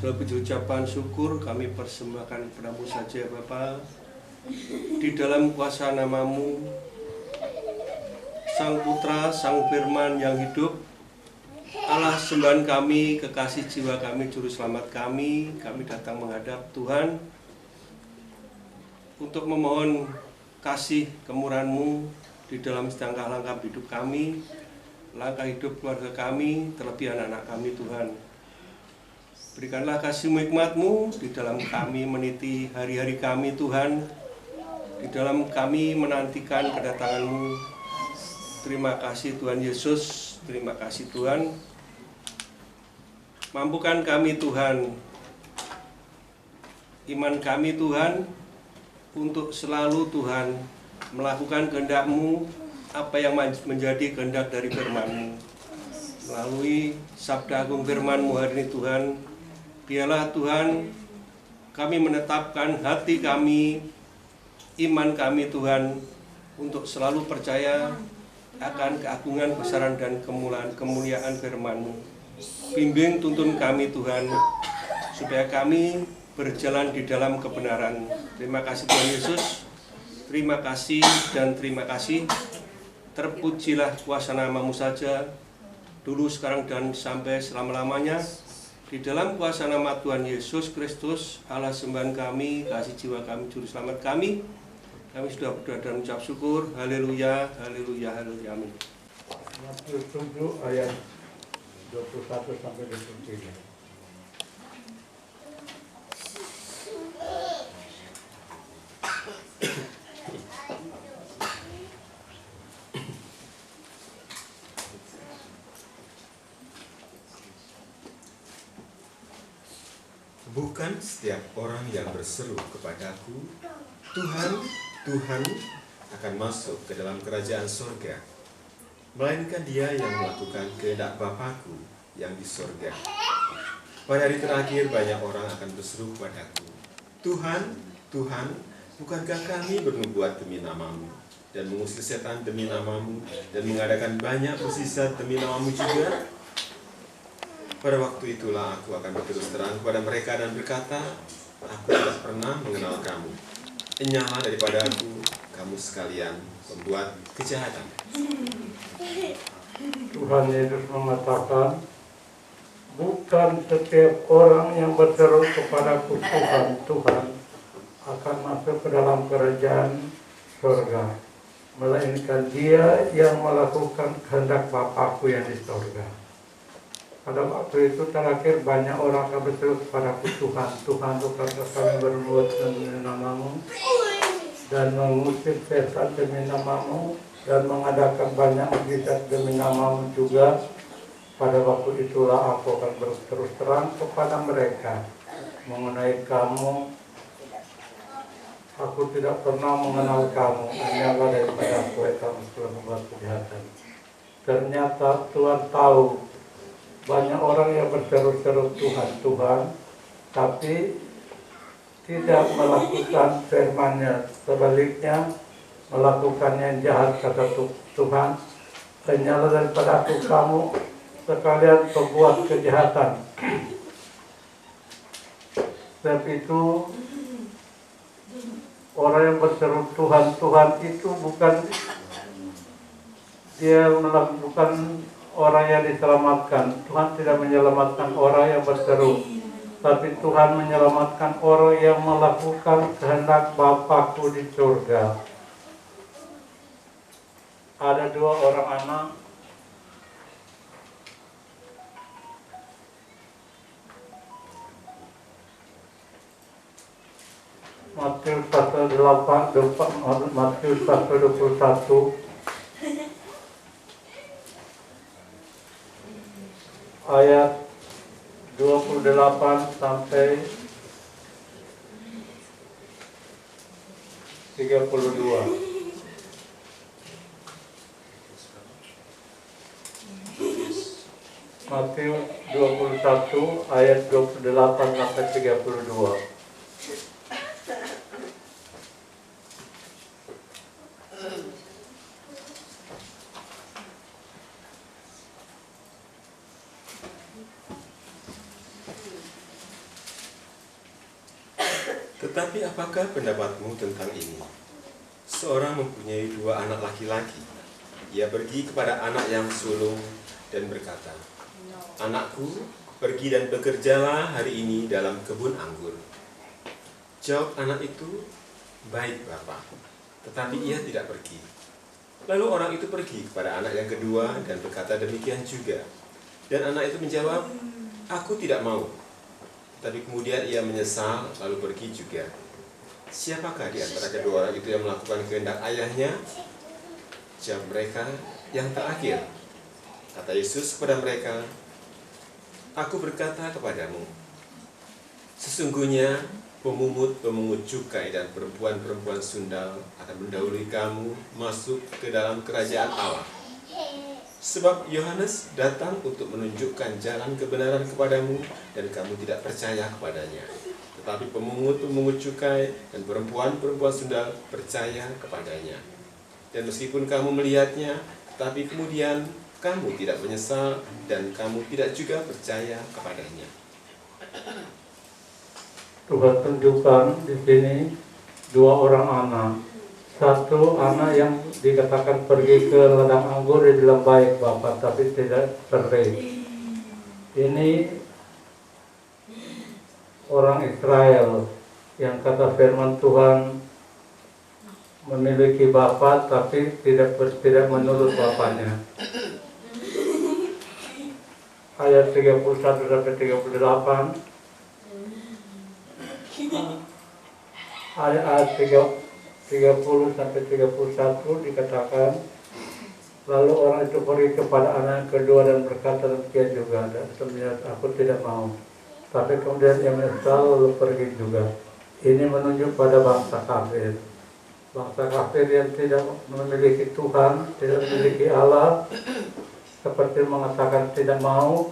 Segala puji ucapan syukur kami persembahkan kepada-Mu saja Bapa. Di dalam kuasa nama-Mu, Sang Putra, Sang Firman yang hidup, Allah sembahan kami, kekasih jiwa kami, juru selamat kami datang menghadap Tuhan untuk memohon kasih kemurahan-Mu di dalam setengah langkah hidup kami, langkah hidup keluarga kami, terlebih anak-anak kami Tuhan. Berikanlah kasih-Mu, hikmat-Mu di dalam kami meniti hari-hari kami Tuhan, di dalam kami menantikan kedatangan-Mu. Terima kasih Tuhan Yesus, terima kasih Tuhan. Mampukan kami Tuhan, iman kami Tuhan, untuk selalu Tuhan melakukan kehendak-Mu, apa yang menjadi kehendak dari firman-Mu. Melalui sabda agung firman-Mu hari ini Tuhan, biarlah Tuhan kami menetapkan hati kami, iman kami Tuhan, untuk selalu percaya akan keagungan, kebesaran dan kemuliaan firman-Mu. Bimbing tuntun kami Tuhan, supaya kami berjalan di dalam kebenaran. Terima kasih Tuhan Yesus, terima kasih dan terima kasih. Terpujilah kuasa nama-Mu saja, dulu, sekarang, dan sampai selama-lamanya. Di dalam kuasa nama Tuhan Yesus Kristus, Allah sembahan kami, kasih jiwa kami, juru selamat kami sudah berdoa dan mengucap syukur. Haleluya, haleluya, haleluya, amin. Matius 7 ayat 21 sampai 23. Bukan setiap orang yang berseru kepadaku, Tuhan, Tuhan, akan masuk ke dalam kerajaan surga, melainkan dia yang melakukan kehendak Bapa-Ku yang di surga. Pada hari terakhir banyak orang akan berseru kepadaku, Tuhan, Tuhan, bukankah kami bernubuat demi nama-Mu, dan mengusir setan demi nama-Mu, dan mengadakan banyak mukjizat demi nama-Mu juga? Pada waktu itulah aku akan berterus terang kepada mereka dan berkata, aku tidak pernah mengenal kamu. Enyahlah daripada aku, kamu sekalian pembuat kejahatan. Tuhan Yesus mengatakan, bukan setiap orang yang berseru kepadaku Tuhan, Tuhan, akan masuk ke dalam kerajaan surga, melainkan dia yang melakukan kehendak Bapa-Ku yang di surga. Pada waktu itu terakhir banyak orang akan berseru kepadaku, Tuhan, Tuhan, bukankah kami berbuat demi nama-Mu, dan mengusir setan demi nama-Mu, dan mengadakan banyak mukjizat demi nama-Mu juga? Pada waktu itulah aku akan berterus terang kepada mereka mengenai kamu. Aku tidak pernah mengenal kamu, hanyalah daripada aku kamu telah membuat kejahatan. Ternyata Tuhan tahu banyak orang yang berseru-seru Tuhan, Tuhan, tapi tidak melakukan firman-Nya. Sebaliknya melakukan yang jahat, kata Tuhan. Hanyalah daripada aku kamu sekalian pembuat kejahatan. Sebab itu orang yang berseru Tuhan, Tuhan itu bukan orang yang diselamatkan. Tuhan tidak menyelamatkan orang yang berseru, tapi Tuhan menyelamatkan orang yang melakukan kehendak Bapa-Ku di surga. Ada dua orang anak, Matius pasal 21 ayat 28 sampai 32. Matius 21 ayat 28 sampai 32. Tetapi apakah pendapatmu tentang ini? Seorang mempunyai 2 anak laki-laki. Ia pergi kepada anak yang sulung dan berkata, "Anakku, pergi dan bekerjalah hari ini dalam kebun anggur." Jawab anak itu, "Baik, Bapak." Tetapi ia tidak pergi. Lalu orang itu pergi kepada anak yang kedua dan berkata demikian juga. Dan anak itu menjawab, "Aku tidak mau." Tapi kemudian ia menyesal lalu pergi juga. Siapakah di antara kedua orang itu yang melakukan kehendak ayahnya? Jawab mereka, "Yang terakhir." Kata Yesus kepada mereka, "Aku berkata kepadamu, sesungguhnya pemungut cukai dan perempuan-perempuan sundal akan mendahului kamu masuk ke dalam kerajaan Allah. Sebab Yohanes datang untuk menunjukkan jalan kebenaran kepadamu, dan kamu tidak percaya kepadanya. Tetapi pemungut cukai dan perempuan-perempuan sundal percaya kepadanya. Dan meskipun kamu melihatnya, tetapi kemudian kamu tidak menyesal, dan kamu tidak juga percaya kepadanya." Tuhan tunjukkan di sini 2 orang anak. Satu anak yang dikatakan pergi ke ladang anggur, dia bilang, "Baik Bapak," tapi tidak pergi. Ini orang Israel yang kata firman Tuhan memiliki bapa tapi tidak menurut bapaknya. Ayat 31 sampai 38. Ayat 30 sampai 31 dikatakan, lalu orang itu pergi kepada anak kedua dan berkata demikian juga, dan sebenarnya aku tidak mau. Tapi kemudian ia menyesal lalu pergi juga. Ini menunjuk pada bangsa kafir. Bangsa kafir yang tidak memiliki Tuhan, tidak memiliki Allah, seperti mengatakan tidak mau,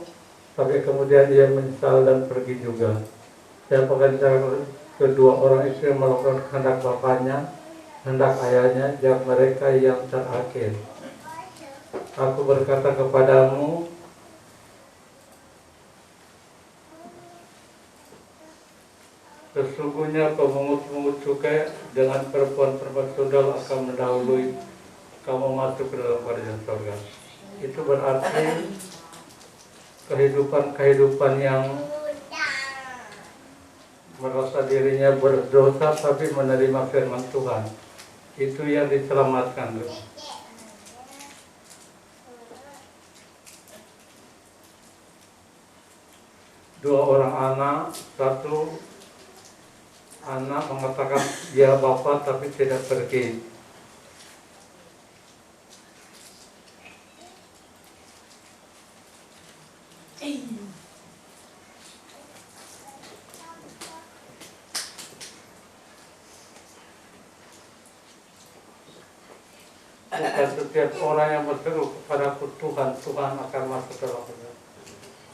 tapi kemudian ia menyesal dan pergi juga. Siapakah kedua orang itu yang melakukan kehendak bapaknya, hendak ayahnya, jawab mereka, yang terakhir. Aku berkata kepadamu, sesungguhnya pemungut cukai dengan perempuan-perempuan sundal akan mendahului kamu masuk ke dalam kerajaan surga. Itu berarti kehidupan yang merasa dirinya berdosa tapi menerima firman Tuhan, itu yang diselamatkan. Dua orang anak, satu anak mengatakan dia bapak tapi tidak pergi. Bukan setiap orang yang berseru kepadaku Tuhan, Tuhan akan masuk dalam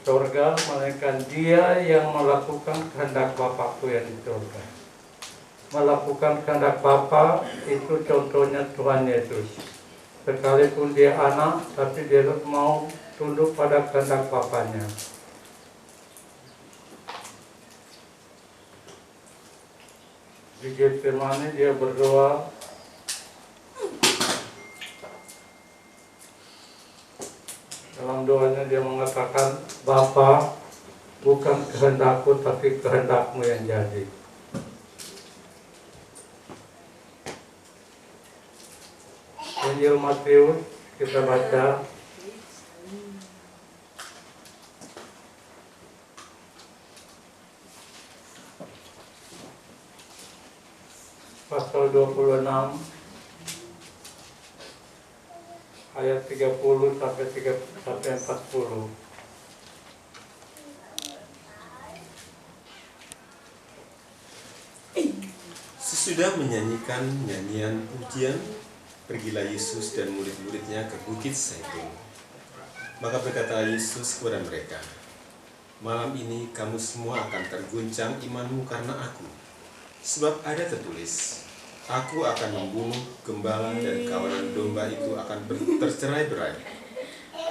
surga, melainkan dia yang melakukan kehendak Bapakku yang di surga. Melakukan kehendak Bapa itu contohnya Tuhan Yesus. Sekalipun dia anak, tapi dia mau tunduk pada kehendak Bapanya. Di Getsemani dia berdoa, dalam doanya dia mengatakan, Bapa, bukan kehendakku tapi kehendakmu yang jadi. Injil Matius kita baca pasal 26 ayat 30 sampai 40. Sesudah menyanyikan nyanyian pujian, pergilah Yesus dan murid-muridnya ke Bukit Zaitun. Maka berkata Yesus kepada mereka, "Malam ini kamu semua akan terguncang imanmu karena aku. Sebab ada tertulis, aku akan membunuh gembala dan kawanan domba itu akan tercerai-berai.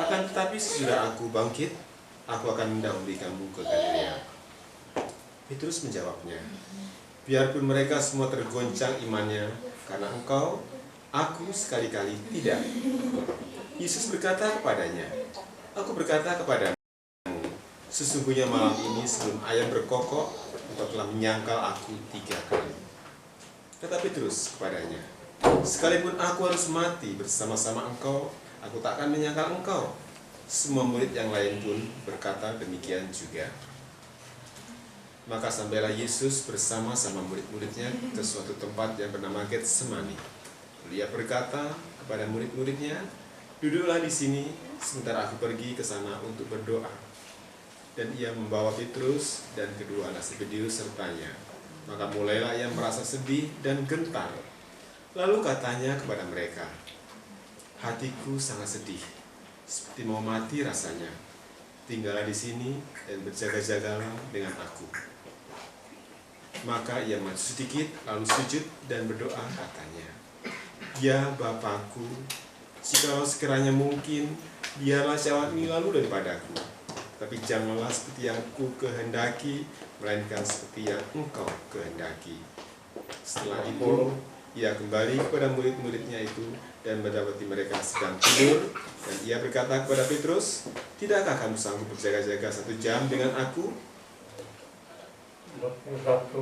Akan tetapi sesudah aku bangkit, aku akan mendahului kamu ke Galilea." Petrus menjawabnya, biarpun mereka semua tergoncang imannya karena engkau, aku sekali-kali tidak. Yesus berkata kepadanya, aku berkata kepadamu, sesungguhnya malam ini sebelum ayam berkokok, engkau telah menyangkal aku 3 kali. Tetapi terus kepadanya, sekalipun aku harus mati bersama-sama engkau, aku tak akan menyangkal engkau. Semua murid yang lain pun berkata demikian juga. Maka sampailah Yesus bersama-sama murid-muridnya ke suatu tempat yang bernama Getsemani. Lalu Ia berkata kepada murid-muridnya, duduklah di sini sementara aku pergi ke sana untuk berdoa. Dan Ia membawa Petrus dan kedua anak Zebedeus sertanya. Maka mulailah Ia merasa sedih dan gentar. Lalu katanya kepada mereka, hatiku sangat sedih, seperti mau mati rasanya. Tinggallah di sini dan berjaga-jagalah dengan aku. Maka Ia maju sedikit, lalu sujud dan berdoa katanya, ya Bapakku, jikalau sekiranya mungkin, biarlah cawan ini lalu daripadaku. Tapi janganlah seperti yang ku kehendaki, melainkan seperti yang engkau kehendaki. Setelah itu, Ia kembali kepada murid-muridnya itu dan mendapati mereka sedang tidur. Dan Ia berkata kepada Petrus, tidakkah kamu sanggup berjaga-jaga 1 jam dengan aku?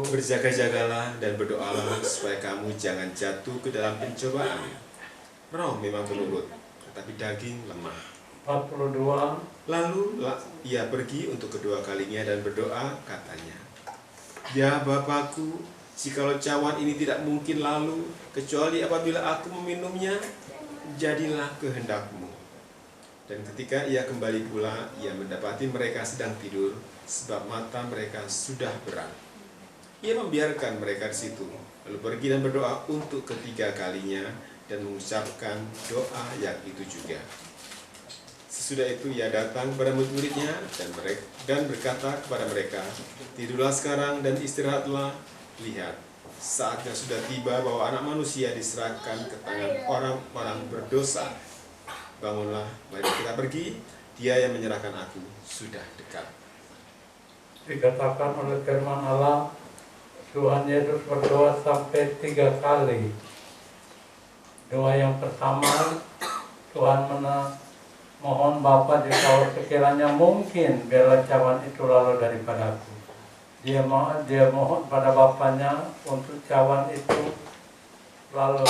Berjaga-jagalah dan berdoalah supaya kamu jangan jatuh ke dalam pencobaan. Roh memang penurut, tetapi daging lemah. 42. Lalu Ia pergi untuk kedua kalinya dan berdoa katanya, ya Bapakku, jikalau cawan ini tidak mungkin lalu, kecuali apabila aku meminumnya, jadilah kehendak-Mu. Dan ketika Ia kembali pula, Ia mendapati mereka sedang tidur, sebab mata mereka sudah berat. Ia membiarkan mereka di situ, lalu pergi dan berdoa untuk ketiga kalinya, dan mengucapkan doa yang itu juga. Sesudah itu Ia datang kepada murid-muridnya dan berkata kepada mereka, tidurlah sekarang dan istirahatlah. Lihat, saatnya sudah tiba bahwa Anak Manusia diserahkan ke tangan orang-orang berdosa. Bangunlah, mari kita pergi. Dia yang menyerahkan aku sudah dekat. Dikatakan oleh firman Allah, Tuhan Yesus berdoa sampai 3 kali. Doa yang pertama, Tuhan mohon Bapa, jika sekiranya mungkin, biarlah cawan itu lalu daripadaku. Dia mohon pada Bapanya untuk cawan itu lalu.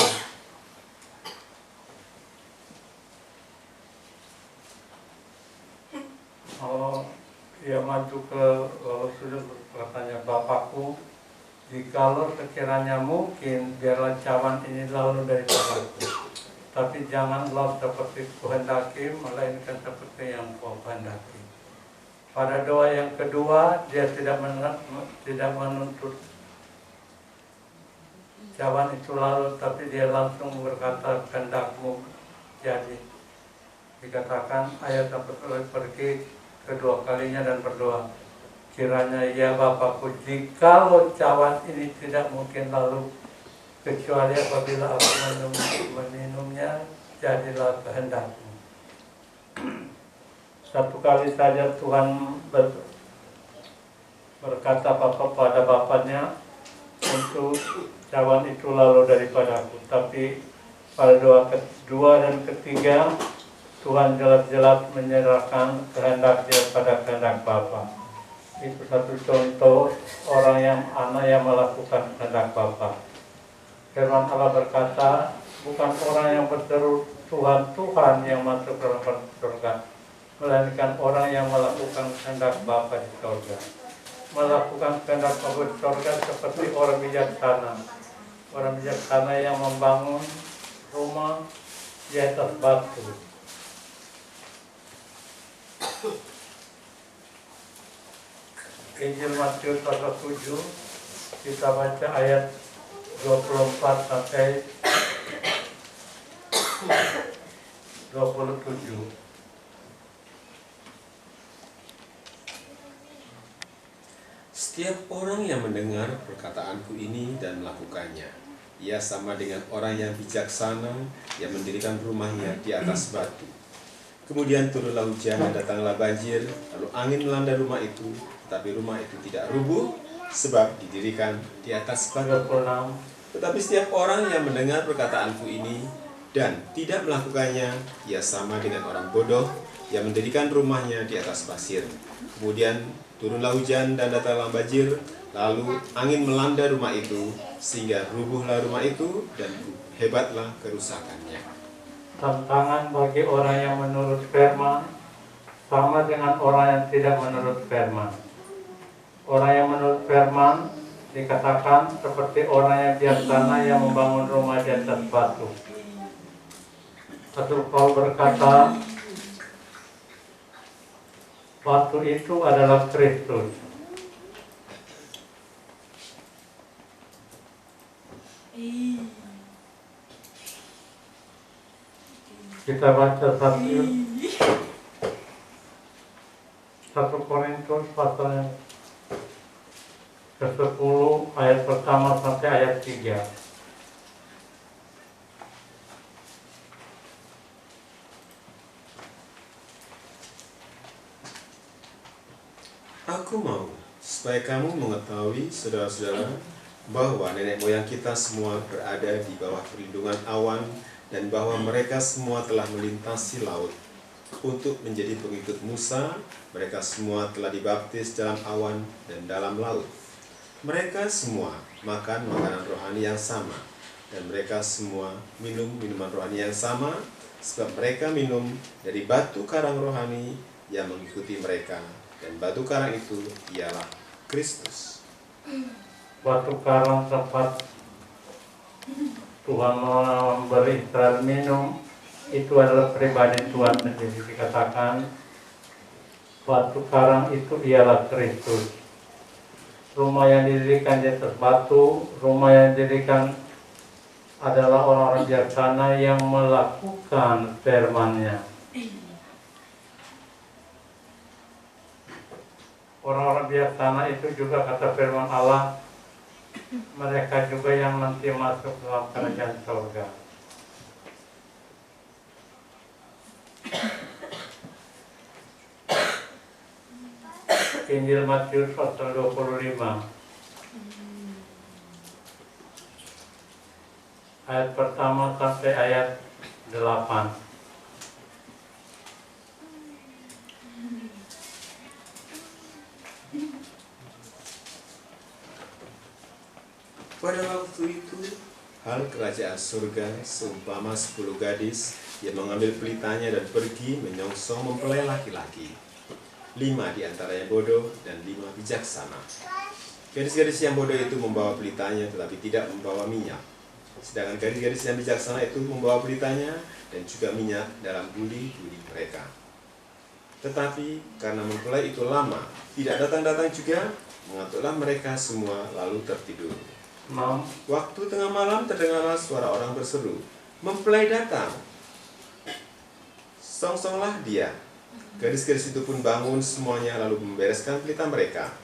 Dia maju ke lalu sujud bertanya, Bapakku, jikalau sekiranya mungkin, biarlah cawan ini lalu daripadaku. Tapi janganlah seperti kuhendaki, melainkan seperti yang Kau kehendaki. Pada doa yang kedua, dia tidak menuntut cawan itu lalu, tapi dia langsung berkata, kehendak-Mu jadi. Dikatakan ayat pergi kedua kalinya dan berdoa, kiranya ya Bapakku, jikalau cawan ini tidak mungkin lalu, kecuali apabila aku meminumnya, jadilah kehendak-Mu. 1 kali saja Tuhan berkata pada Bapanya untuk cawan itu lalu daripadaku. Tapi pada doa kedua dan ketiga, Tuhan jelas-jelas menyerahkan kehendak Dia pada kehendak Bapa. Itu satu contoh orang yang melakukan kehendak Bapa. Firman Allah berkata, bukan orang yang berseru Tuhan, Tuhan yang masuk ke dalam surga, melainkan orang yang melakukan kehendak Bapa di surga. Melakukan kehendak Bapa di surga seperti orang bijaksana. Orang bijaksana yang membangun rumah di atas batu. Injil Matius pasal 7, kita baca ayat 24 sampai 27. Setiap orang yang mendengar perkataanku ini dan melakukannya, ia sama dengan orang yang bijaksana yang mendirikan rumahnya di atas batu. Kemudian turunlah hujan dan datanglah banjir, lalu angin melanda rumah itu, tetapi rumah itu tidak rubuh sebab didirikan di atas batu. 36. Tetapi setiap orang yang mendengar perkataanku ini dan tidak melakukannya, ia sama dengan orang bodoh yang mendirikan rumahnya di atas pasir. Kemudian turunlah hujan dan datanglah banjir, lalu angin melanda rumah itu, sehingga rubuhlah rumah itu dan hebatlah kerusakannya. Tantangan bagi orang yang menurut firman sama dengan orang yang tidak menurut firman. Orang yang menurut firman dikatakan seperti orang yang bijaksana yang membangun rumah di atas batu. Rasul Paulus berkata, batu itu adalah Kristus. Kita baca 1 Korintus pasal yang ke-10 ayat pertama sampai ayat 3. Aku mau supaya kamu mengetahui, saudara-saudara, bahwa nenek moyang kita semua berada di bawah perlindungan awan dan bahwa mereka semua telah melintasi laut. Untuk menjadi pengikut Musa, mereka semua telah dibaptis dalam awan dan dalam laut. Mereka semua makan makanan rohani yang sama, dan mereka semua minum minuman rohani yang sama, sebab mereka minum dari batu karang rohani yang mengikuti mereka, dan batu karang itu ialah Kristus. Batu karang tempat Tuhan memberi Israel minum itu adalah pribadi Tuhan sendiri. Dikatakan batu karang itu ialah Kristus. Rumah yang didirikan di atas batu, rumah yang didirikan adalah orang-orang bijaksana yang melakukan firman-Nya. Orang-orang bijaksana itu juga kata firman Allah, mereka juga yang nanti masuk dalam kerajaan surga. Injil Matius pasal 25 ayat pertama sampai ayat 8. Pada waktu itu, hal kerajaan surga seumpama 10 gadis yang mengambil pelitanya dan pergi menyongsong mempelai laki-laki. 5 di antaranya bodoh dan 5 bijaksana. Gadis-gadis yang bodoh itu membawa pelitanya tetapi tidak membawa minyak. Sedangkan gadis-gadis yang bijaksana itu membawa pelitanya dan juga minyak dalam buli-buli mereka. Tetapi karena mempelai itu lama, tidak datang-datang juga, mengantuklah mereka semua lalu tertidur. Waktu tengah malam terdengarlah suara orang berseru, "Mempelai datang, songsonglah dia." Gadis-gadis itu pun bangun semuanya lalu membereskan pelita mereka.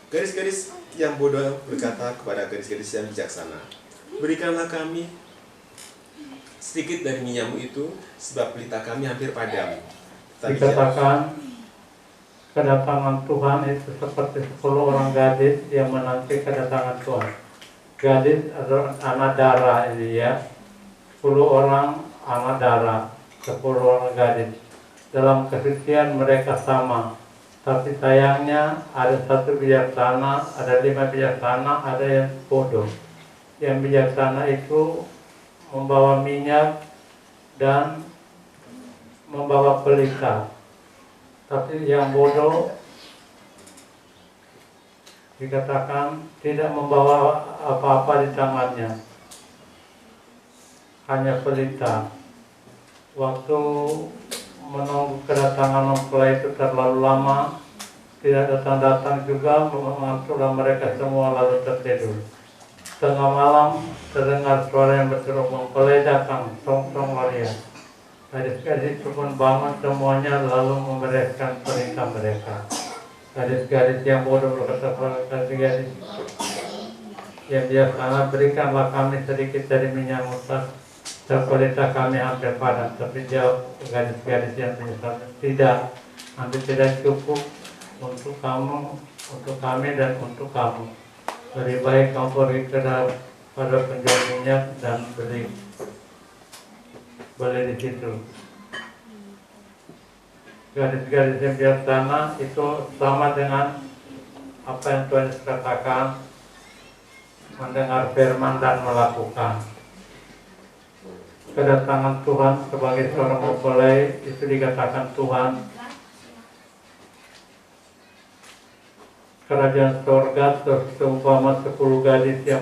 Gadis-gadis yang bodoh berkata kepada gadis-gadis yang bijaksana, "Berikanlah kami sedikit dari minyakmu itu, sebab pelita kami hampir padam." Dikatakan kedatangan Tuhan itu seperti 10 orang gadis yang menanti kedatangan Tuhan. Gadis adalah anak darah ini ya, 10 orang anak darah, 10 orang gadis. Dalam kesucian mereka sama, tapi sayangnya ada 1 bijaksana, ada 5 bijaksana, ada yang bodoh. Yang bijaksana itu membawa minyak dan membawa pelita, tapi yang bodoh dikatakan tidak membawa apa-apa di tangannya, hanya pelita. Waktu menunggu kedatangan mempelai itu terlalu lama, tidak datang-datang juga, mengantuklah mereka semua lalu tertidur. Tengah malam terdengar suara yang berseru, "Mempelai datang, songsonglah dia." Gadis-gadis itu pun bangun semuanya lalu membereskan pelita mereka. Gadis-gadis yang bodoh berkata kepada gadis-gadis yang bijaksana, "Berikanlah kami sedikit dari minyak musad, pelita kami hampir padam." Tapi jawab gadis-gadis yang bijaksana, "Tidak, hampir tidak cukup untuk kamu untuk kami dan untuk kamu. Lebih baik kamu pergi pada penjual minyak dan beli di situ. Gadis-gadis yang di sana itu sama dengan apa yang Tuhan Yesus katakan, mendengar firman dan melakukan. Kedatangan Tuhan sebagai seorang mempelai itu dikatakan Tuhan, kerajaan sorga seumpama 10 gadis yang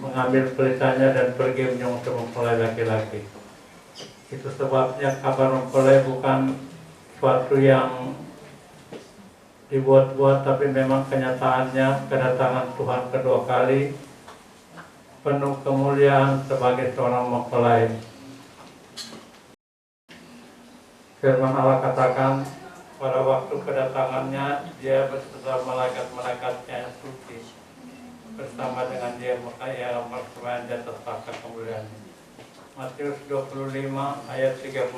mengambil pelitanya dan pergi menyongsong mempelai laki-laki. Itu sebabnya kabar mempelai bukan suatu yang dibuat-buat, tapi memang kenyataannya kedatangan Tuhan kedua kali penuh kemuliaan sebagai seorang mempelai. Firman Allah katakan pada waktu kedatangannya dia beserta malaikat-malaikatnya yang suci bersama dengan dia, maka ia bersemayam di atas takhta kemuliaannya. Matius 25 ayat 31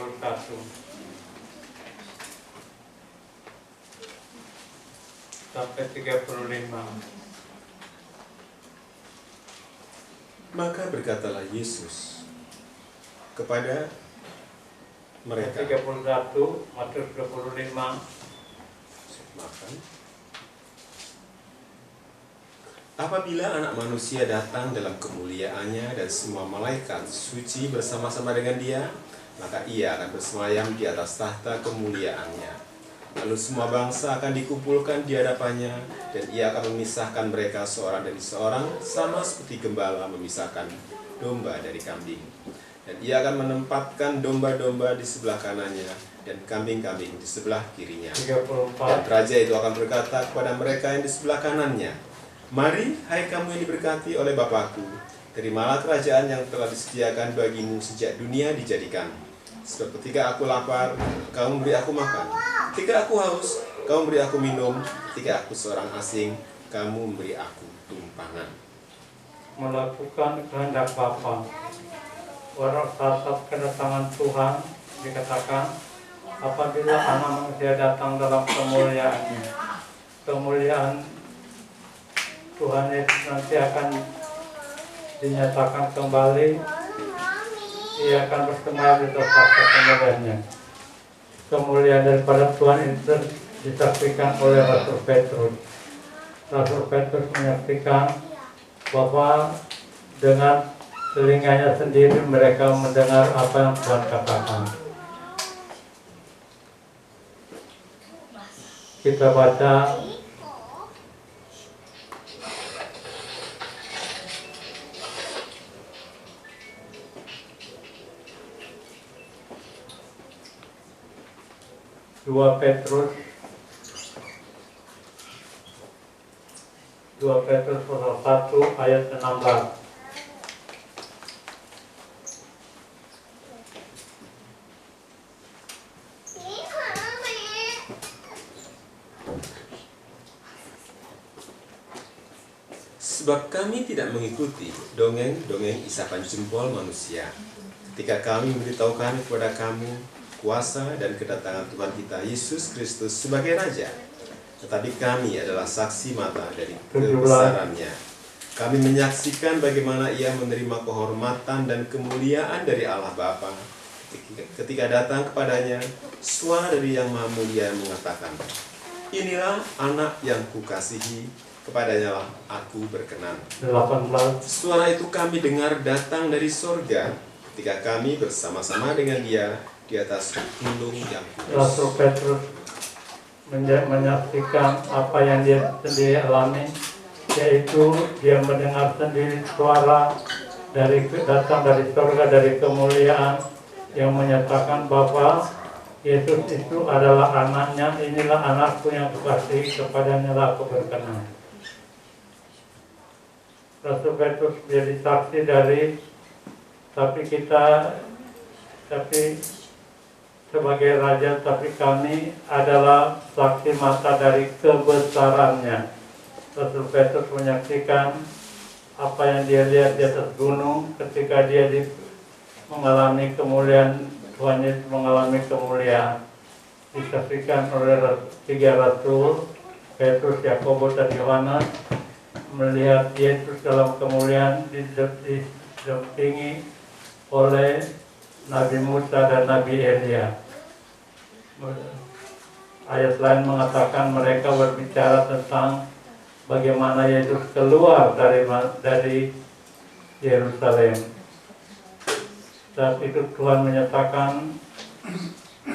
sampai 35. Maka berkatalah Yesus kepada mereka. 31, Matius 25. Makan. Apabila Anak Manusia datang dalam kemuliaannya dan semua malaikat suci bersama-sama dengan dia, maka ia akan bersemayam di atas tahta kemuliaannya. Lalu semua bangsa akan dikumpulkan di hadapannya, dan ia akan memisahkan mereka seorang dari seorang, sama seperti gembala memisahkan domba dari kambing. Dan ia akan menempatkan domba-domba di sebelah kanannya dan kambing-kambing di sebelah kirinya. 34. Dan raja itu akan berkata kepada mereka yang di sebelah kanannya, "Mari, hai kamu yang diberkati oleh Bapakku, terimalah kerajaan yang telah disediakan bagimu sejak dunia dijadikan. Sebab ketika aku lapar, kamu beri aku makan. Ketika aku haus, kamu beri aku minum. Ketika aku seorang asing, kamu beri aku tumpangan." Melakukan kehendak Bapa. Saat kedatangan Tuhan dikatakan apabila Anak Manusia datang dalam kemuliaannya, kemuliaan Tuhan Yesus nanti akan dinyatakan kembali. Ia akan bersemayam di atas takhta kemuliaannya. Kemuliaan daripada Tuhan itu disaksikan oleh Rasul Petrus. Rasul Petrus menyaksikan bahwa dengan telinganya sendiri mereka mendengar apa yang Tuhan katakan. Kita baca Dua Petrus pasal 1 ayat 16. Sebab kami tidak mengikuti dongeng-dongeng isapan jempol manusia, ketika kami memberitahukan kepada kamu kuasa dan kedatangan Tuhan kita Yesus Kristus sebagai Raja. Tetapi kami adalah saksi mata dari kebesarannya. Kami menyaksikan bagaimana ia menerima kehormatan dan kemuliaan dari Allah Bapa. Ketika datang kepadanya, suara dari Yang Maha Mulia mengatakan, "Inilah anak yang kukasihi, kepadanya lah aku berkenan." 18. Suara itu kami dengar datang dari sorga, ketika kami bersama-sama dengan dia di atas gunung yang kudus. Rasul Petrus menyaksikan apa yang dia sendiri alami, yaitu dia mendengar sendiri suara datang dari sorga, dari kemuliaan, yang menyatakan bahwa Yesus itu adalah anaknya. Inilah anakku yang kukasihi, kepadanya lah aku berkenan. Rasul Petrus menjadi saksi dari, tapi sebagai raja, tapi kami adalah saksi mata dari kebesarannya. Rasul Petrus menyaksikan apa yang dia lihat di atas gunung ketika dia mengalami kemuliaan. Tuhan Yesus mengalami kemuliaan. Disaksikan oleh 3 rasul Petrus, Yakobus, dan Yohanes melihat Yesus dalam kemuliaan didampingi oleh Nabi Musa dan Nabi Elia. Ayat lain mengatakan mereka berbicara tentang bagaimana Yesus keluar dari Yerusalem. Saat itu Tuhan menyatakan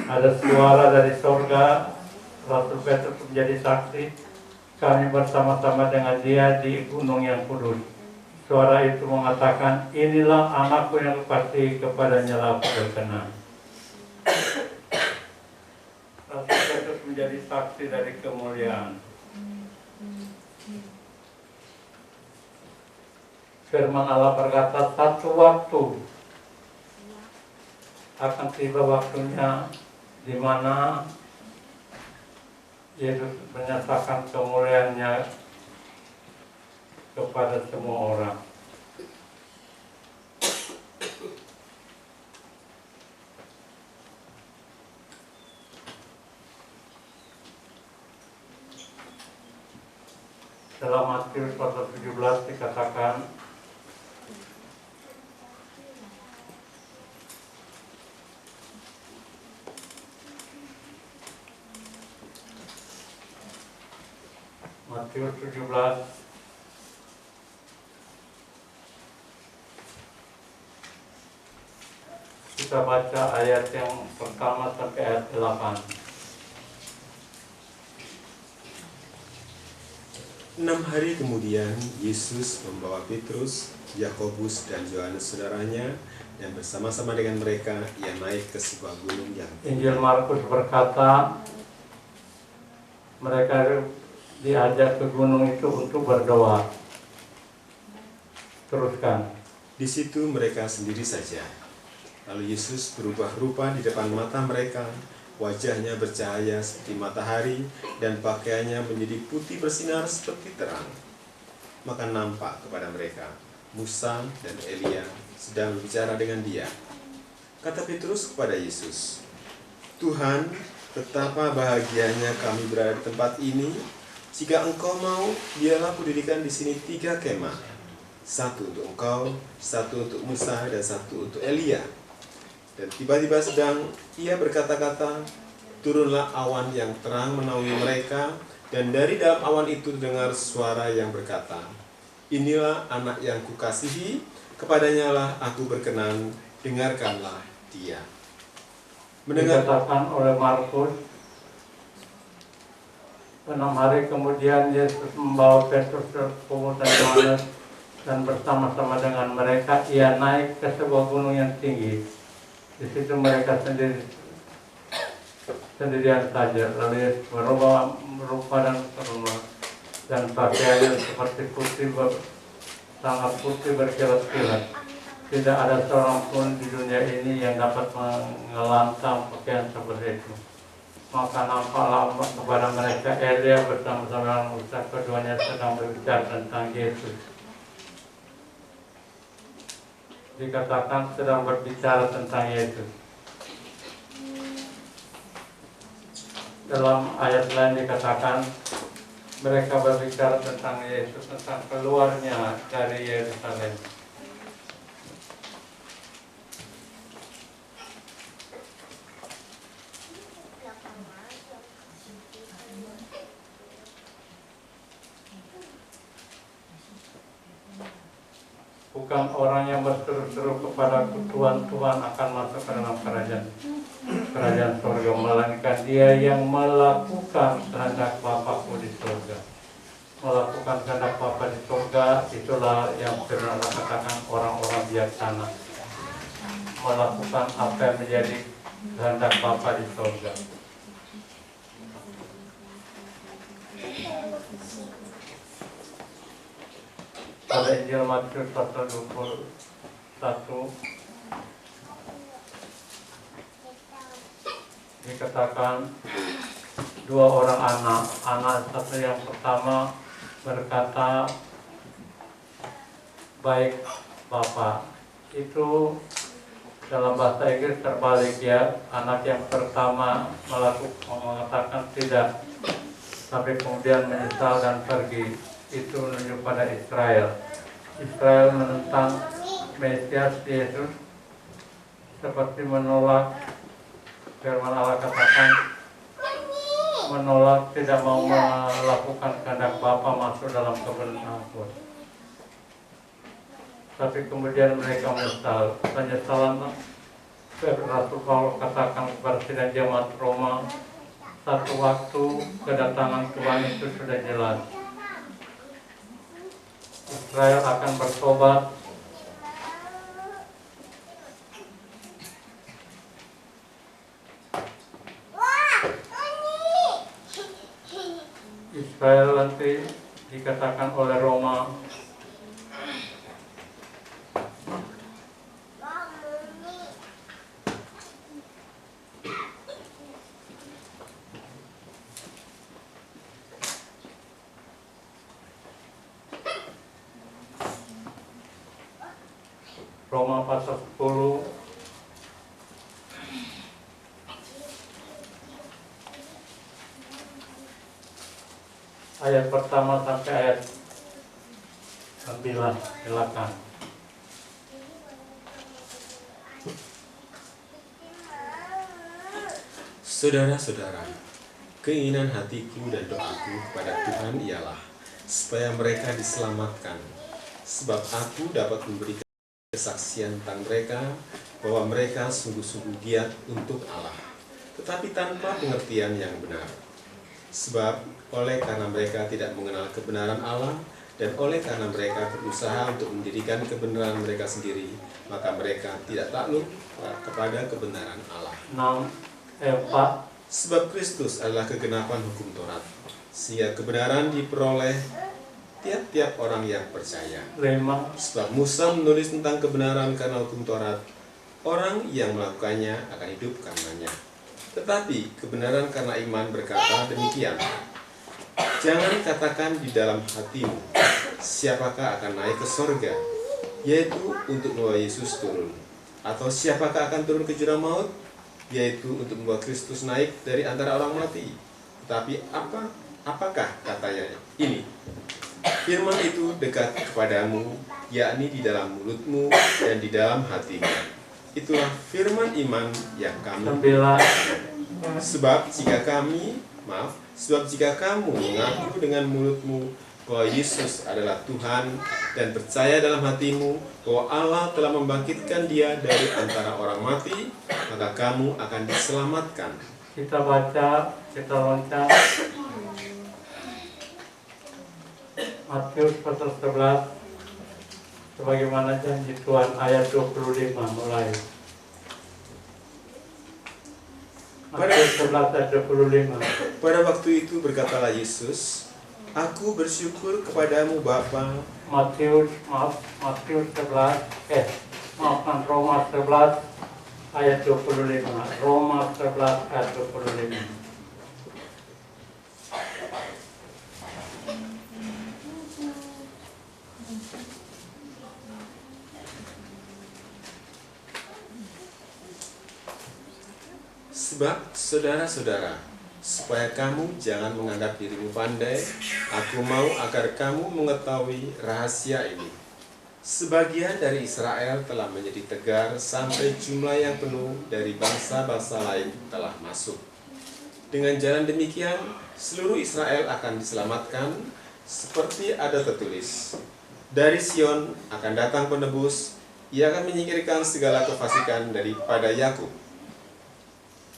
ada suara dari surga. Rasul Petrus menjadi saksi, kami bersama-sama dengan dia di gunung yang kudus. Suara itu mengatakan, inilah anakku yang kukasihi, kepadanya lah aku berkenan. Rasul Petrus menjadi saksi dari kemuliaan. Firman Allah berkata, satu waktu akan tiba waktunya di mana Yesus menyatakan kemuliaannya kepada semua orang. Dalam Matius pasal 17 dikatakan, Matius 17 kita baca ayat yang pertama sampai ayat 8. 6 hari kemudian, Yesus membawa Petrus, Yakobus, dan Yohanes saudaranya, dan bersama-sama dengan mereka, ia naik ke sebuah gunung yang Injil Markus berkata, mereka diajak ke gunung itu untuk berdoa. Teruskan. Di situ mereka sendiri saja. Lalu Yesus berubah rupa di depan mata mereka. Wajahnya bercahaya seperti matahari dan pakaiannya menjadi putih bersinar seperti terang. Maka nampak kepada mereka Musa dan Elia sedang berbicara dengan dia. Kata Petrus kepada Yesus, Tuhan, betapa bahagianya kami berada di tempat ini. Jika engkau mau, biarlah kudirikan di sini 3 kemah. 1 untuk engkau, 1 untuk Musa, dan 1 untuk Elia. Dan tiba-tiba sedang ia berkata-kata, turunlah awan yang terang menaungi mereka, dan dari dalam awan itu dengar suara yang berkata, inilah anak yang kukasihi, kepadanya lah aku berkenan, dengarkanlah dia. Dikatakan oleh Markus, 6 hari kemudian Yesus membawa Petrus, Yakobus, dan Yohanes, dan bersama-sama dengan mereka ia naik ke sebuah gunung yang tinggi. Di situ mereka sendirian saja. Lalu Yesus berubah rupa dan terubah, dan pakaiannya seperti putih, sangat putih berkilat-kilat. Tidak ada seorang pun di dunia ini yang dapat mengelantang pakaian seperti itu. Maka nampaklah kepada mereka Elia bersama-sama dengan Musa, keduanya sedang berbicara tentang Yesus. Dikatakan sedang berbicara tentang Yesus. Dalam ayat lain dikatakan mereka berbicara tentang Yesus, tentang keluarnya dari Yerusalem. Bukan orang yang berseru-seru kepadaku, Tuhan, Tuhan akan masuk ke dalam kerajaan surga, melainkan dia yang melakukan kehendak Bapa-Ku di surga. Melakukan kehendak Bapa di surga, itulah yang firman Allah katakan orang-orang bijaksana. Melakukan apa yang menjadi kehendak Bapa di surga. Pada Injil Matius pasal 21 dikatakan 2 orang anak satu yang pertama berkata, baik Bapak. Itu dalam bahasa Inggris terbalik ya, anak yang pertama mengatakan tidak, tapi kemudian menyesal dan pergi. Itu menunjuk pada Israel. Israel menentang Mesias Yesus seperti menolak firman Allah katakan, menolak, tidak mau melakukan kehendak Bapa masuk dalam kebenaran. Tapi kemudian mereka menyesal. Penyesalan Rasul Paulus katakan kepada sidang jemaat Roma, satu waktu kedatangan Tuhan itu sudah jelas. Israel akan bertobat. Israel nanti dikatakan oleh Roma pasal 10 ayat pertama sampai ayat 9. Silakan. Saudara-saudara, keinginan hatiku dan doaku kepada Tuhan ialah supaya mereka diselamatkan, sebab aku dapat memberikan kesaksian tentang mereka bahwa mereka sungguh-sungguh giat untuk Allah, tetapi tanpa pengertian yang benar. Sebab oleh karena mereka tidak mengenal kebenaran Allah dan oleh karena mereka berusaha untuk mendirikan kebenaran mereka sendiri, maka mereka tidak takluk kepada kebenaran Allah. 4. Sebab Kristus adalah kegenapan hukum Taurat, sehingga kebenaran diperoleh tiap-tiap orang yang percaya. 5. Sebab Musa menulis tentang kebenaran karena hukum Taurat, orang yang melakukannya akan hidup karenanya. Tetapi kebenaran karena iman berkata demikian, jangan katakan di dalam hatimu, siapakah akan naik ke sorga, yaitu untuk membawa Yesus turun, atau siapakah akan turun ke jurang maut, yaitu untuk membawa Kristus naik dari antara orang mati. Tetapi apakah katanya ini? Firman itu dekat kepadamu, yakni di dalam mulutmu dan di dalam hatimu. Itulah firman iman yang kami. 9. Sebab jika kamu mengaku dengan mulutmu bahwa Yesus adalah Tuhan dan percaya dalam hatimu bahwa Allah telah membangkitkan Dia dari antara orang mati, maka kamu akan diselamatkan. Kita baca, kita loncat. Matius pasal 11, sebagaimana janji Tuhan, ayat 25 mulai. Matius 11 ayat 25. Pada waktu itu berkatalah Yesus, aku bersyukur kepadamu Bapa. Roma 11 ayat 25. Roma 11 ayat 25. Sebab saudara-saudara, supaya kamu jangan menganggap dirimu pandai, aku mau agar kamu mengetahui rahasia ini. Sebagian dari Israel telah menjadi tegar sampai jumlah yang penuh dari bangsa-bangsa lain telah masuk. Dengan jalan demikian, seluruh Israel akan diselamatkan, seperti ada tertulis, dari Sion akan datang penebus, ia akan menyingkirkan segala kefasikan daripada Yakub.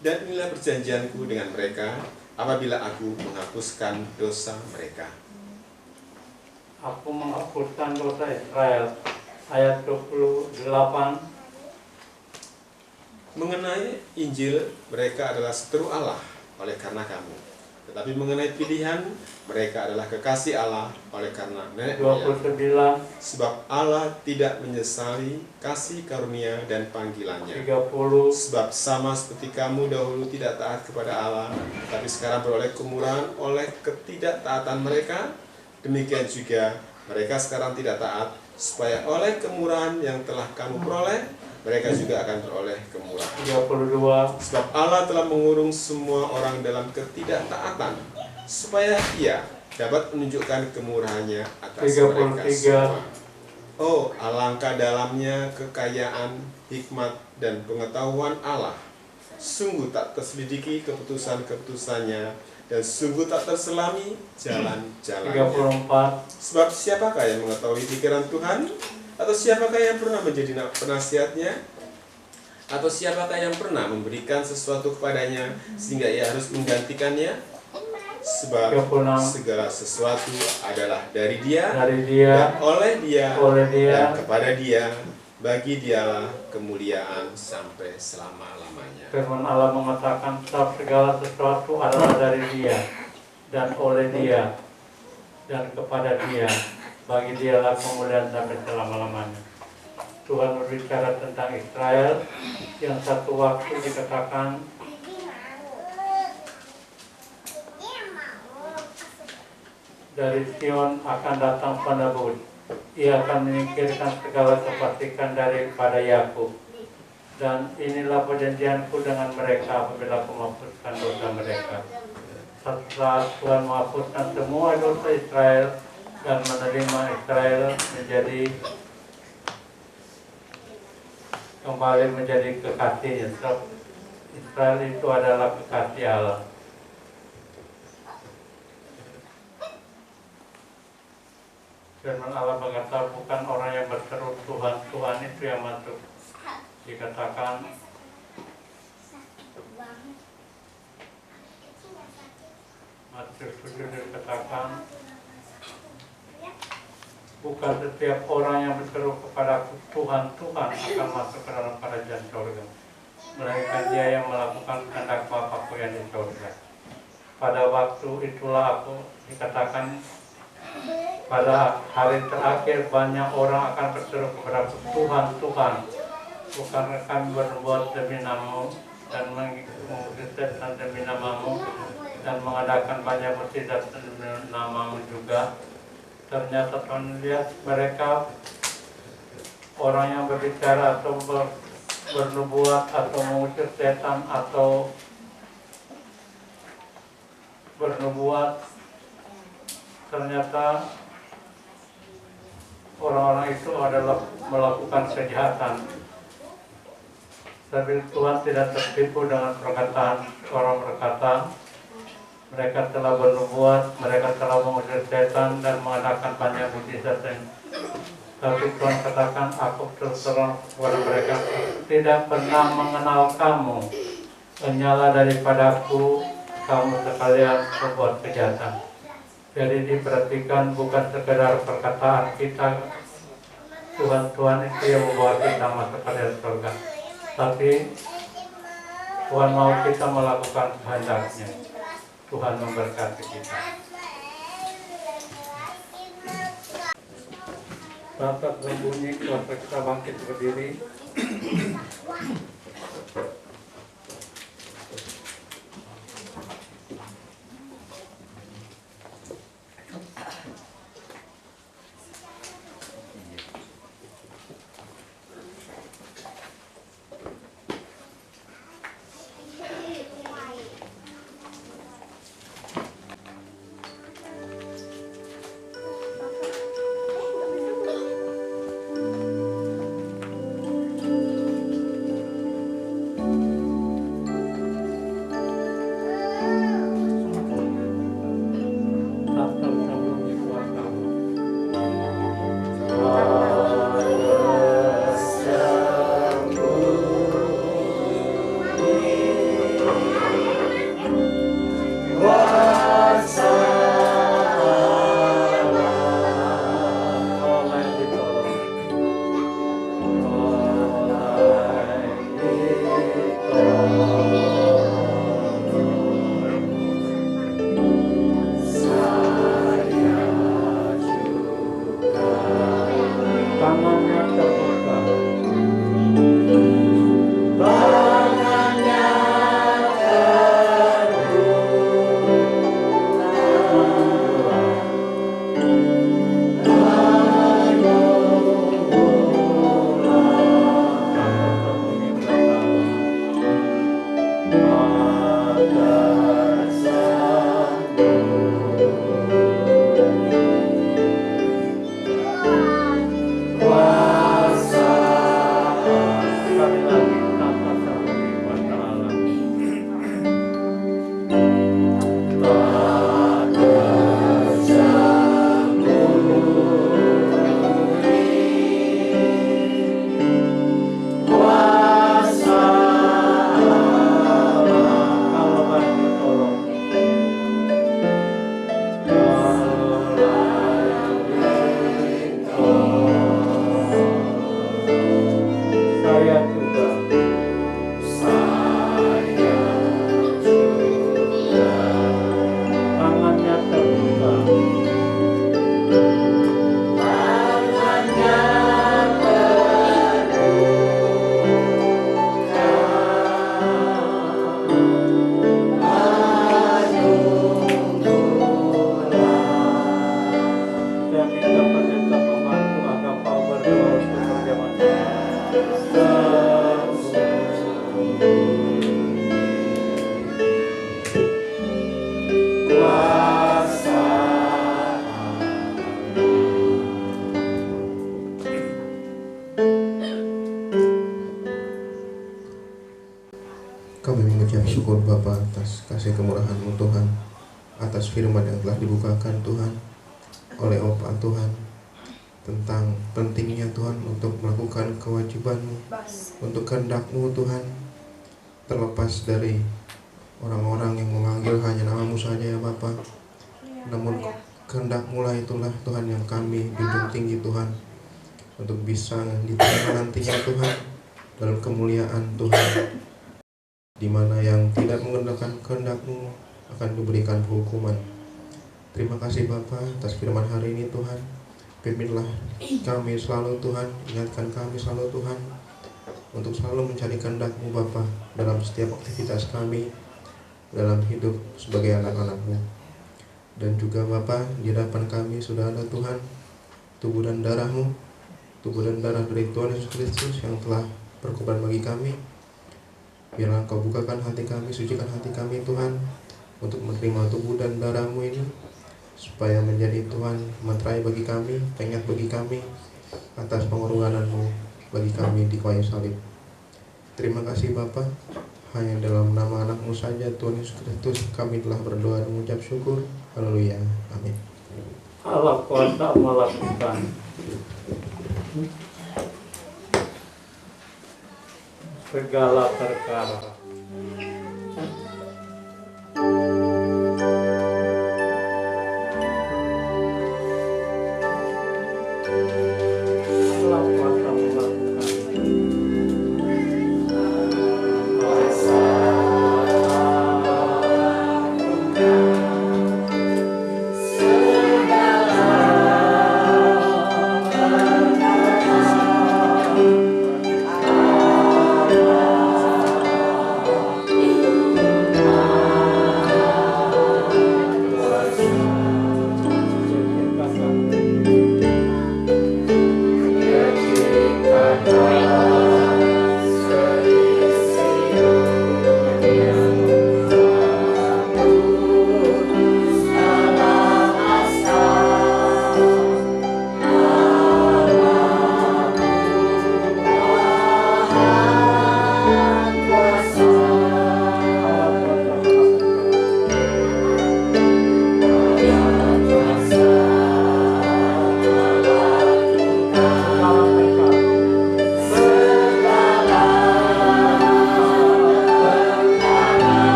Dan inilah perjanjianku dengan mereka apabila aku menghapuskan dosa mereka. Aku menghapuskan dosa Israel. Ayat 28. Mengenai Injil, mereka adalah seteru Allah oleh karena kamu. Tetapi mengenai pilihan, mereka adalah kekasih Allah oleh karena nenek moyang. 29. Sebab Allah tidak menyesali kasih karunia dan panggilannya. 30. Sebab sama seperti kamu dahulu tidak taat kepada Allah, tapi sekarang beroleh kemurahan oleh ketidaktaatan mereka, demikian juga mereka sekarang tidak taat, supaya oleh kemurahan yang telah kamu peroleh, mereka juga akan beroleh kemurahan. 32. Sebab Allah telah mengurung semua orang dalam ketidaktaatan, supaya Ia dapat menunjukkan kemurahannya atas mereka 33. semua. Oh, alangkah dalamnya kekayaan, hikmat, dan pengetahuan Allah. Sungguh tak terselidiki keputusan-keputusannya, dan sungguh tak terselami jalan-jalannya. 34. Sebab siapakah yang mengetahui pikiran Tuhan? Atau siapakah yang pernah menjadi penasihatnya? Atau siapakah yang pernah memberikan sesuatu kepadanya sehingga ia harus menggantikannya? Sebab 36. segala sesuatu adalah dari Dia, Dari dan oleh Dia, Dia, dan kepada Dia. Bagi Dialah kemuliaan sampai selama-lamanya. firman Allah mengatakan sebab segala sesuatu adalah dari Dia dan oleh Dia dan kepada Dia. Bagi Dialah kemuliaan sampai selama-lamanya. Tuhan berbicara tentang Israel yang satu waktu dikatakan dari Sion akan datang penebus. Ia akan menyingkirkan segala kefasikan daripada Yakub. Dan inilah perjanjianku dengan mereka apabila aku menghapuskan dosa mereka. Setelah Tuhan menghapuskan semua dosa Israel dan menerima Israel kembali menjadi kekasihnya. Sebab Israel itu adalah kekasih Allah. Firman Allah berkata, bukan orang yang berseru Tuhan, Tuhan itu yang masuk. Dikatakan Matius 7 dikatakan, bukan setiap orang yang berseru kepada Tuhan, Tuhan akan masuk ke dalam kerajaan surga, melainkan dia yang melakukan kehendak Bapa-Ku yang di surga. Pada waktu itulah aku dikatakan, pada hari terakhir banyak orang akan berseru kepada Tuhan, Tuhan, bukankah kami berbuat demi nama-Mu dan mengikutkan demi nama-Mu dan mengadakan banyak mukjizat demi nama-Mu juga. Ternyata Tuhan lihat mereka orang yang berbicara atau bernubuat atau mengusir setan atau bernubuat, ternyata orang-orang itu adalah melakukan kejahatan. Tapi Tuhan tidak tertipu dengan perkataan orang berkata, mereka telah bernubuat, mereka telah mengusir setan dan mengadakan banyak mukjizat. Tapi Tuhan katakan, aku terus terang kepada mereka, tidak pernah mengenal kamu. Hanyalah daripadaku kamu sekalian berbuat kejahatan. Jadi diperhatikan bukan sekedar perkataan kita, Tuhan itu yang membawa kita masuk ke dalam surga. Tapi Tuhan mau kita melakukan kehendak-Nya. Tuhan memberkati kita. Saat berbunyi, kuasa kita bangkit berdiri. kemurahan-Mu Tuhan, atas firman yang telah dibukakan Tuhan oleh Opa Tuhan, tentang pentingnya Tuhan untuk melakukan kewajiban-Mu, untuk kehendak-Mu Tuhan, terlepas dari orang-orang yang memanggil hanya nama-Mu saja ya Bapa. Namun kehendak-Mu lah itulah Tuhan yang kami junjung tinggi Tuhan, untuk bisa diterima nantinya Tuhan dalam kemuliaan Tuhan, di mana yang tidak mengerjakan kehendak-Mu akan diberikan hukuman. Terima kasih Bapa atas firman hari ini Tuhan. Pimpinlah kami selalu Tuhan, ingatkan kami selalu Tuhan, untuk selalu mencari kehendak-Mu Bapa dalam setiap aktivitas kami, dalam hidup sebagai anak-anak-Mu. Dan juga Bapa, di hadapan kami sudah ada Tuhan tubuh dan darah-Mu, tubuh dan darah dari Tuhan Yesus Kristus yang telah berkorban bagi kami. Biarlah Engkau bukakan hati kami, sucikan hati kami Tuhan, untuk menerima tubuh dan darah-Mu ini, supaya menjadi Tuhan materai bagi kami, pengingat bagi kami atas pengorbanan-Mu bagi kami di kayu salib. Terima kasih Bapa, hanya dalam nama anak-Mu saja Tuhan Yesus Kristus kami telah berdoa dan mengucap syukur. Haleluya, amin. Allah kuasa melakukan segala perkara. Allah kuasa melakukan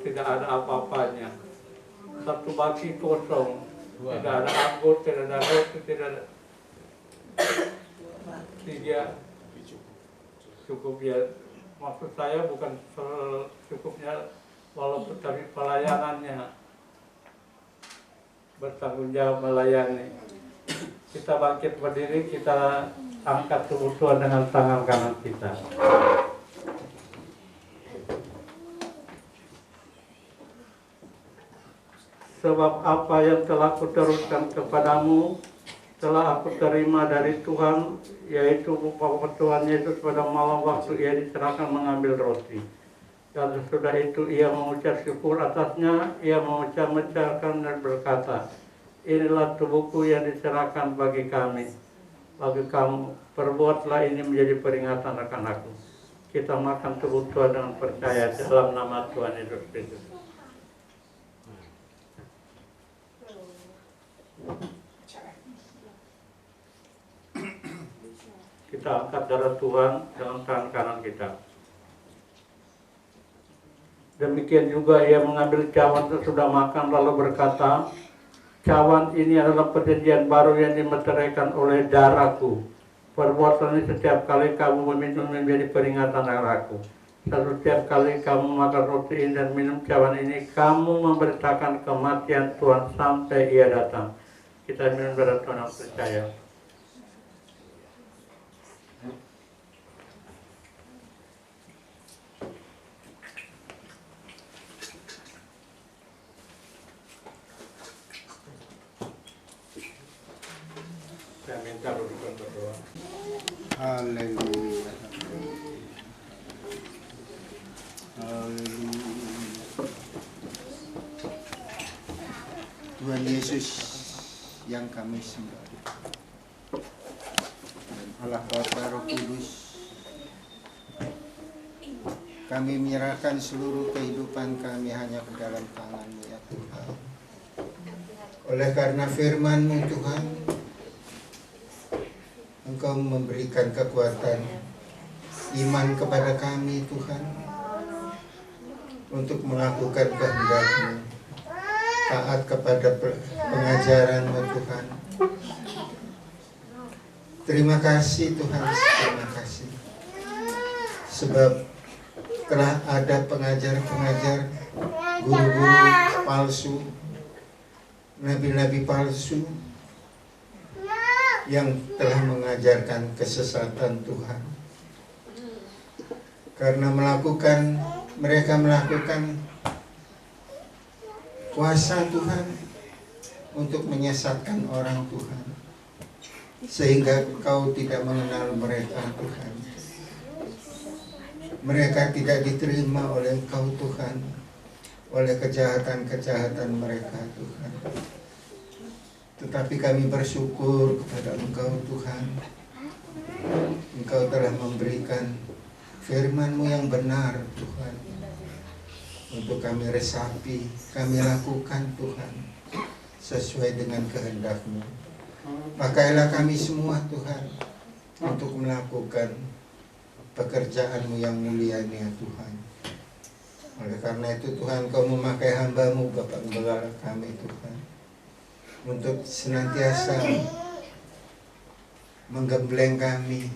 tidak ada apa-apanya. Satu baki kosong, tidak ada anggur, tidak ada roti, tidak ada tiga cukup ya. Maksud saya bukan cukupnya, walaupun tapi pelayanannya bertanggung jawab melayani. Kita bangkit berdiri, kita angkat tubuh Tuhan dengan tangan kanan kita. Sebab apa yang telah kuteruskan kepadamu, telah aku terima dari Tuhan, yaitu bahwa Tuhan Yesus pada malam waktu ia diserahkan mengambil roti. Dan sesudah itu ia mengucap syukur atasnya, ia memecah-mecahkan dan berkata, inilah tubuhku yang diserahkan bagi kami. Bagi kamu, perbuatlah ini menjadi peringatan akan aku. Kita makan tubuh Tuhan dengan percaya dalam nama Tuhan Yesus Kristus. Kita angkat darah Tuhan dengan tangan kanan kita. Demikian juga ia mengambil cawan sesudah makan lalu berkata, cawan ini adalah perjanjian baru yang dimeteraikan oleh darahku. Perbuatlah ini setiap kali kamu meminum menjadi peringatan akan aku. Setiap kali kamu makan roti ini dan minum cawan ini, kamu memberitakan kematian Tuhan sampai ia datang. Kita minum darah Tuhan yang percaya. Saya minta dudukan berdoa. Haleluya. Haleluya. Tuhan Yesus yang kami sembah, dan Allah Bapa Roh Kudus, kami menyerahkan seluruh kehidupan kami hanya ke dalam tangan-Mu ya Tuhan. Oleh karena firman-Mu Tuhan, Engkau memberikan kekuatan iman kepada kami Tuhan untuk melakukan kehendak-Mu, taat kepada pengajaran-Mu Tuhan. Terima kasih Tuhan, terima kasih. Sebab telah ada pengajar-pengajar, guru-guru palsu, nabi-nabi palsu yang telah mengajarkan kesesatan Tuhan. Karena mereka melakukan kuasa Tuhan untuk menyesatkan orang Tuhan, sehingga Engkau tidak mengenal mereka Tuhan. Mereka tidak diterima oleh Engkau Tuhan, oleh kejahatan-kejahatan mereka Tuhan. Tetapi kami bersyukur kepada Engkau Tuhan. Engkau telah memberikan firman-Mu yang benar Tuhan, untuk kami resapi, kami lakukan Tuhan, sesuai dengan kehendak-Mu. Pakailah kami semua Tuhan, untuk melakukan pekerjaan-Mu yang mulia ini ya Tuhan. Oleh karena itu Tuhan, Kau memakai hamba-Mu Bapak Gembala kami Tuhan, untuk senantiasa menggembleng kami,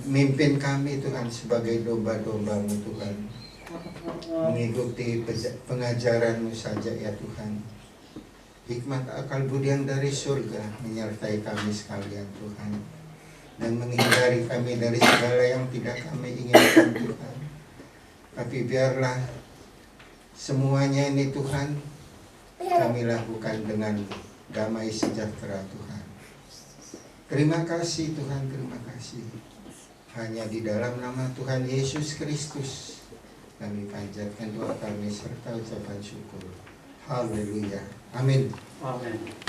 memimpin kami Tuhan sebagai domba-domba-Mu Tuhan, mengikuti pengajaran-Mu saja ya Tuhan. Hikmat akal budi yang dari surga menyertai kami sekalian Tuhan, dan menghindari kami dari segala yang tidak kami inginkan Tuhan. Tapi biarlah semuanya ini Tuhan kami lakukan dengan damai sejahtera Tuhan. Terima kasih Tuhan, terima kasih. Hanya di dalam nama Tuhan Yesus Kristus kami panjatkan doa kami serta ucapan syukur. Haleluya. Amin. Amin.